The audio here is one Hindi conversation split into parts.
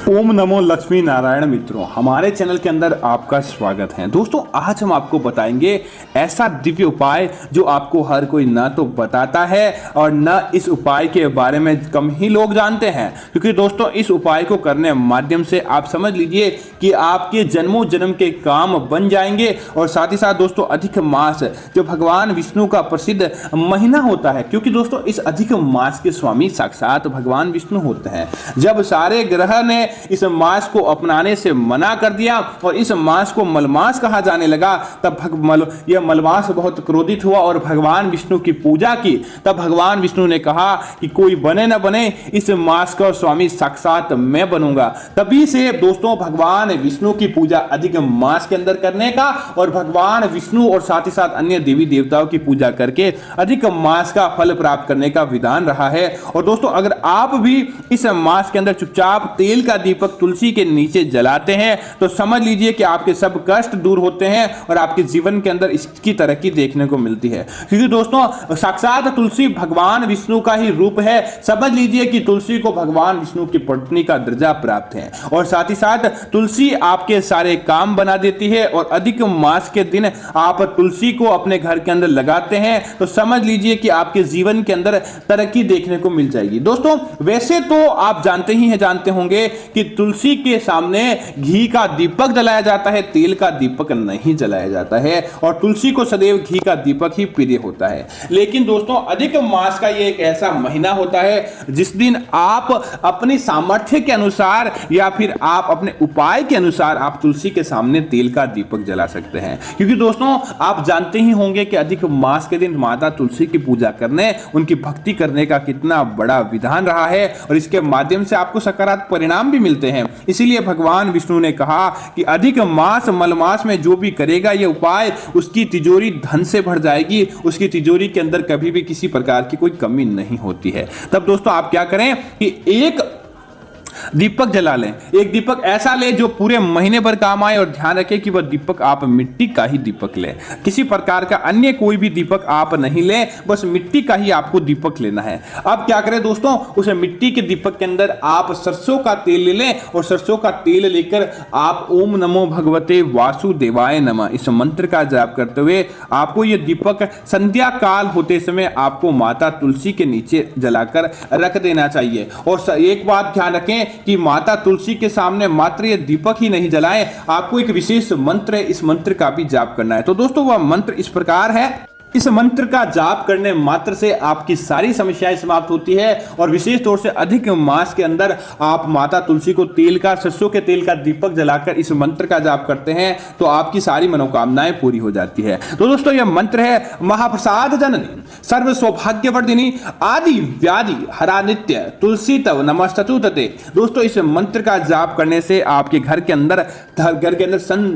ओम नमो लक्ष्मी नारायण। मित्रों, हमारे चैनल के अंदर आपका स्वागत है। दोस्तों, आज हम आपको बताएंगे ऐसा दिव्य उपाय जो आपको हर कोई ना तो बताता है और न इस उपाय के बारे में कम ही लोग जानते हैं। क्योंकि दोस्तों, इस उपाय को करने माध्यम से आप समझ लीजिए कि आपके जन्मों जन्म के काम बन जाएंगे। और साथ ही साथ दोस्तों, अधिक मास जो भगवान विष्णु का प्रसिद्ध महीना होता है, क्योंकि दोस्तों इस अधिक मास के स्वामी साक्षात भगवान विष्णु होते हैं। जब सारे ग्रह ने इस मास को अपनाने से मना कर दिया और इस मास को मलमास कहा जाने लगा, तब यह मलमास बहुत क्रोधित हुआ और भगवान विष्णु की पूजा की। तब भगवान विष्णु ने कहा कि कोई बने न बने, इस मास का स्वामी साक्षात मैं बनूंगा। तभी से दोस्तों भगवान विष्णु की पूजा अधिक मास के अंदर करने का और भगवान विष्णु और साथ ही साथ अन्य देवी देवताओं की पूजा करके अधिक मास का फल प्राप्त करने का विधान रहा है। और दोस्तों, अगर आप भी इस मास के अंदर चुपचाप तेल का दीपक तुलसी के नीचे जलाते हैं तो समझ लीजिए कि आपके सब कष्ट दूर होते हैं और आपके जीवन के अंदर इसकी तरक्की देखने को मिलती है। क्योंकि दोस्तों, साक्षात तुलसी भगवान विष्णु का ही रूप है। समझ लीजिए कि तुलसी को भगवान विष्णु की पत्नी का दर्जा प्राप्त है। और साथ ही साथ तुलसी आपके सारे काम बना देती है। और अधिक मास के दिन आप तुलसी को अपने घर के अंदर लगाते हैं तो समझ लीजिए कि आपके जीवन के अंदर तरक्की देखने को मिल जाएगी। दोस्तों, वैसे तो आप जानते होंगे कि तुलसी के सामने घी का दीपक जलाया जाता है, तेल का दीपक नहीं जलाया जाता है। और तुलसी को सदैव घी का दीपक ही प्रिय होता है। लेकिन दोस्तों, अधिक मास का ये एक ऐसा महीना होता है जिस दिन आप अपनी सामर्थ्य के अनुसार या फिर आप अपने उपाय के अनुसार आप तुलसी के सामने तेल का दीपक जला सकते हैं। क्योंकि दोस्तों, आप जानते ही होंगे कि अधिक मास के दिन माता तुलसी की पूजा करने, उनकी भक्ति करने का कितना बड़ा विधान रहा है और इसके माध्यम से आपको सकारात्मक परिणाम भी मिलते हैं। इसीलिए भगवान विष्णु ने कहा कि अधिक मास मलमास में जो भी करेगा ये उपाय, उसकी तिजोरी धन से भर जाएगी। उसकी तिजोरी के अंदर कभी भी किसी प्रकार की कोई कमी नहीं होती है। तब दोस्तों, आप क्या करें कि एक दीपक जला लें। एक दीपक ऐसा ले जो पूरे महीने भर काम आए और ध्यान रखें कि वह दीपक आप मिट्टी का ही दीपक लें। किसी प्रकार का अन्य कोई भी दीपक आप नहीं लें, बस मिट्टी का ही आपको दीपक लेना है। अब क्या करें दोस्तों, उस मिट्टी के दीपक के अंदर आप सरसों का तेल ले लें और सरसों का तेल लेकर आप ओम नमो भगवते वासुदेवाय नमः इस मंत्र का जाप करते हुए आपको यह दीपक संध्या काल होते समय आपको माता तुलसी के नीचे जलाकर रख देना चाहिए। और एक बात ध्यान रखें कि माता तुलसी के सामने मात्र ये दीपक ही नहीं जलाएं, आपको एक विशेष मंत्र है, इस मंत्र का भी जाप करना है। तो दोस्तों, वह मंत्र इस प्रकार है। इस मंत्र का जाप करने मात्र से आपकी सारी समस्याएं समाप्त होती है। और विशेष तौर से अधिक मास के अंदर आप माता तुलसी को सरसों के तेल का दीपक जलाकर इस मंत्र का जाप करते हैं तो आपकी सारी मनोकामनाएं पूरी हो जाती है। तो दोस्तों, यह मंत्र है महाप्रसाद जननी सर्व सौभाग्यवर्धिनी आदि व्याधि हरा नित्य तुलसी तव नमस्तु तते। दोस्तों, इस मंत्र का जाप करने से आपके घर के अंदर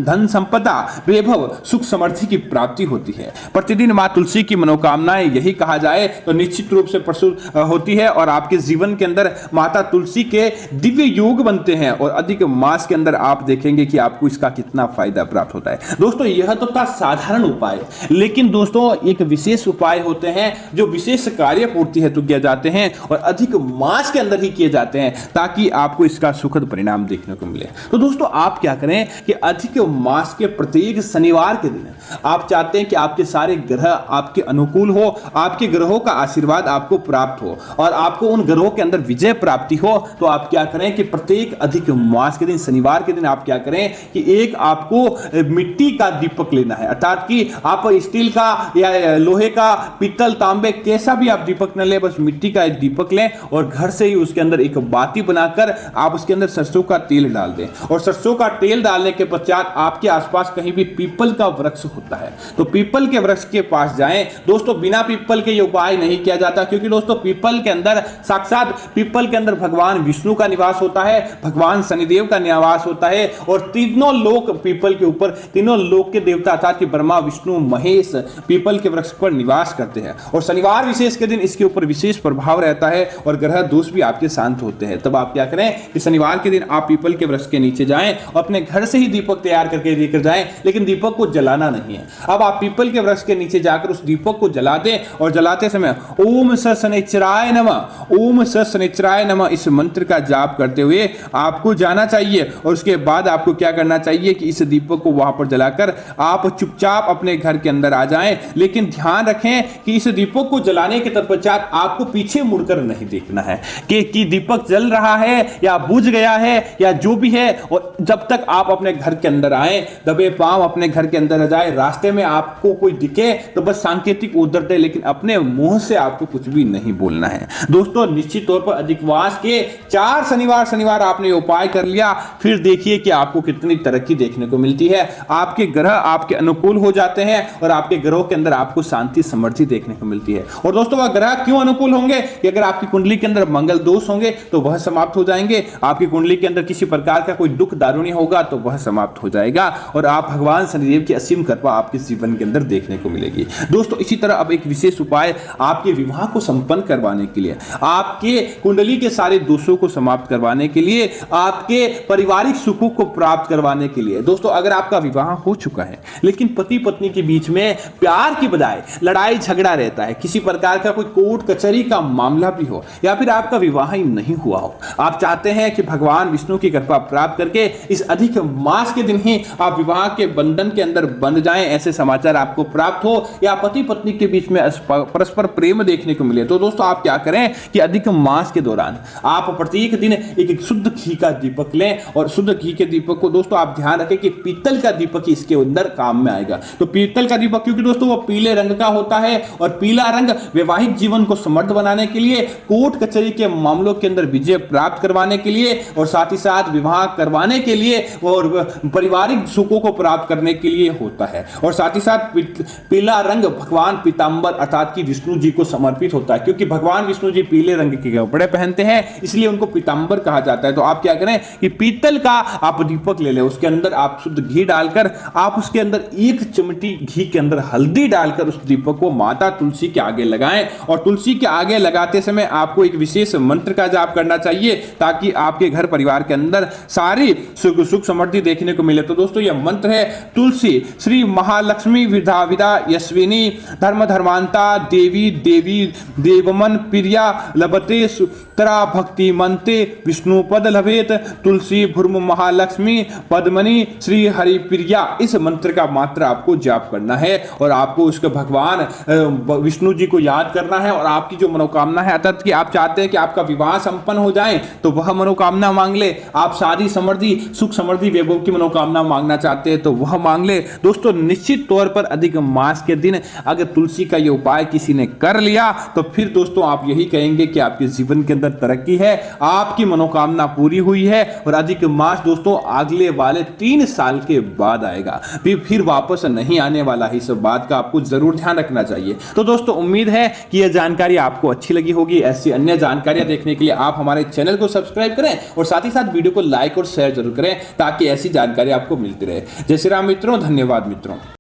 धन संपदा वैभव सुख समृद्धि की प्राप्ति होती है। प्रतिदिन मां तुलसी की मनोकामनाएं यही कहा जाए तो निश्चित रूप से प्रसूत होती है और आपके जीवन के अंदर माता तुलसी के दिव्य योग बनते हैं। और अधिक मास के अंदर आप देखेंगे कि आपको इसका कितना फायदा प्राप्त होता है। दोस्तों, यह तो था साधारण उपाय, लेकिन दोस्तों एक विशेष उपाय होते हैं जो विशेष कार्य पूर्ति हेतु किए जाते हैं और अधिक मास के अंदर ही किए जाते हैं ताकि आपको इसका सुखद परिणाम देखने को मिले। तो दोस्तों, आप क्या करें कि अधिक मास के प्रत्येक शनिवार के दिन आप चाहते हैं कि आपके सारे ग्रह आपके अनुकूल हो, आपके ग्रहों का आशीर्वाद आपको प्राप्त हो और आपको उन ग्रहों के अंदर विजय प्राप्ति हो। तो आप क्या करें कि प्रत्येक अधिक मास के दिन शनिवार के दिन आप क्या करें कि एक आपको मिट्टी का दीपक लेना है। अर्थात कि आप स्टील का या लोहे का, पीतल, तांबे कैसा भी आप दीपक न ले, बस मिट्टी का एक दीपक लें और घर से ही उसके अंदर एक बाती बनाकर आप उसके अंदर सरसों का तेल डाल दें। और सरसों का तेल डालने के पश्चात आपके आसपास कहीं भी पीपल का वृक्ष होता है तो पीपल के वृक्ष के पास जाएं। दोस्तों, बिना पीपल के ये उपाय नहीं किया जाता, क्योंकि दोस्तों पीपल के अंदर साक्षात पीपल के अंदर भगवान विष्णु का निवास होता है, भगवान शनिदेव का निवास होता है और तीनों लोक पीपल के ऊपर, तीनों लोक के देवता अर्थात कि ब्रह्मा विष्णु महेश पीपल के वृक्ष पर निवास करते हैं। और शनिवार विशेष के दिन इसके ऊपर विशेष प्रभाव रहता है और ग्रह दोष भी आपके शांत होते हैं। तब आप क्या करें कि शनिवार के दिन आप पीपल के वृक्ष के नीचे जाएं और अपने घर से ही दीपक तैयार करके लेकर जाएं, लेकिन दीपक को जलाना नहीं है। अब आप पीपल के वृक्ष के नीचे जाकर उस दीपक को जला दें और जलाते समय ओम स शनिश्चराय नमः, ओम स शनिश्चराय नमः इस मंत्र का जाप करते हुए आपको जाना चाहिए। और उसके बाद आपको क्या करना चाहिए कि इस दीपक को वहां पर जलाकर आप चुपचाप अपने घर के अंदर आ जाएं। लेकिन ध्यान रखें कि इस दीपक को जलाने के तत्पश्चात आपको पीछे मुड़कर नहीं देखना है कि दीपक जल रहा है या बुझ गया है या जो भी है। और जब तक आप अपने घर के अंदर आए, दबे पांव अपने घर के अंदर आ जाए, रास्ते में आपको कोई दिखे तो बस सांकेतिक उधर दे, लेकिन अपने मुंह से आपको कुछ भी नहीं बोलना है। दोस्तों निश्चित तौर पर अधिकमास के 4 शनिवार आपने उपाय कर लिया, फिर देखिए कि आपको कितनी तरक्की देखने को मिलती है। आपके ग्रह आपके अनुकूल हो जाते हैं और आपके ग्रहों के अंदर आपको शांति समृद्धि देखने को मिलती है। और दोस्तों वह ग्रह क्यों अनुकूल होंगे कि अगर आपकी कुंडली के अंदर मंगल दोष होंगे तो वह समाप्त हो जाएंगे, आपकी कुंडली के अंदर किसी प्रकार का कोई दुख दारुणी होगा तो वह समाप्त हो जाएगा और आप भगवान शनिदेव की असीम कृपा आपके जीवन के अंदर देखने को मिलेगी। दोस्तों इसी तरह अब एक विशेष उपाय आपके विवाह को संपन्न करवाने के लिए, आपके कुंडली के सारे दोषों को समाप्त करवाने के लिए, आपके पारिवारिक सुखों को प्राप्त करवाने के लिए। दोस्तों अगर आपका विवाह हो चुका है लेकिन पति पत्नी के बीच में प्यार की बजाय लड़ाई झगड़ा रहता है, किसी प्रकार का कोई कोर्ट कचहरी का मामला भी हो या फिर आपका विवाह ही नहीं हुआ हो, आप चाहते हैं कि भगवान विष्णु की कृपा प्राप्त करके इस अधिक मास के दिन ही आप विवाह के बंधन के अंदर बंध जाएं, ऐसे समाचार आपको प्राप्त हो या पति पत्नी के बीच में परस्पर प्रेम देखने को मिले, तो दोस्तों आप क्या करें कि अधिक मास के दौरान आप प्रत्येक दिन एक शुद्ध घी का दीपक लें और शुद्ध घी के दीपक को दोस्तों आप ध्यान रखें कि पीतल का दीपक ही इसके अंदर काम में आएगा। तो पीतल का दीपक क्योंकि दोस्तों वो पीले रंग का होता है और पीला रंग वैवाहिक जीवन को समृद्ध बनाने के लिए, कोर्ट कचहरी के मामलों के अंदर विजय प्राप्त करवाने के लिए और साथ ही साथ विवाह करवाने के लिए और पारिवारिक सुखों को प्राप्त करने के लिए होता है। और साथ ही साथ पीला रंग भगवान पीतांबर अर्थात कि विष्णु जी को समर्पित होता है, क्योंकि भगवान विष्णु जी पीले रंग के कपड़े पहनते हैं इसलिए उनको पीतांबर कहा जाता है। तो आप क्या करें कि पीतल का आप दीपक ले लें, उसके अंदर आप शुद्ध घी डालकर आप उसके अंदर 1 चिमटी घी के अंदर हल्दी डालकर उस दीपक को माता तुलसी के आगे लगाएं। और तुलसी के आगे लगाते समय आपको एक विशेष मंत्र का जाप करना चाहिए ताकि आपके घर परिवार के अंदर सारी सुख समृद्धि देखने को मिले। तो दोस्तों यह मंत्र है, तुलसी श्री महालक्ष्मी विधा विदा यस्विनी धर्म धर्मांता देवी देवी देवमन प्रिया लभते तरा भक्ति मनते विष्णु पद लभेत तुलसी भूर्म महालक्ष्मी पद्मनी श्री हरि प्रिया। इस मंत्र का मात्र आपको जाप करना है और आपको उसके भगवान विष्णु जी को याद करना है और आपकी जो मनोकामना है अर्थात कि आप चाहते हैं कि आपका विवाह संपन्न हो जाए तो वह मनोकामना मांग ले, आप सारी समृद्धि सुख समृद्धि वैभव की मनोकामना मांगना चाहते हैं तो वह मांग ले। दोस्तों निश्चित तौर पर अधिक मास के दिन अगर तुलसी का यह उपाय किसी ने कर लिया तो फिर दोस्तों आप यही कहेंगे कि आपके जीवन के अंदर तरक्की है, आपकी मनोकामना पूरी हुई है। और अधिक मास दोस्तों अगले वाले 3 साल के बाद आएगा, फिर वापस नहीं आने वाला है। इस बात का आपको जरूर ध्यान रखना चाहिए। तो दोस्तों उम्मीद है कि यह जानकारी आपको अच्छी लगी होगी। ऐसी अन्य जानकारियां देखने के लिए आप हमारे चैनल को सब्सक्राइब करें और साथ ही साथ वीडियो को लाइक और शेयर जरूर करें ताकि ऐसी जानकारी आपको मिलती रहे। जय श्री राम मित्रों, धन्यवाद मित्रों।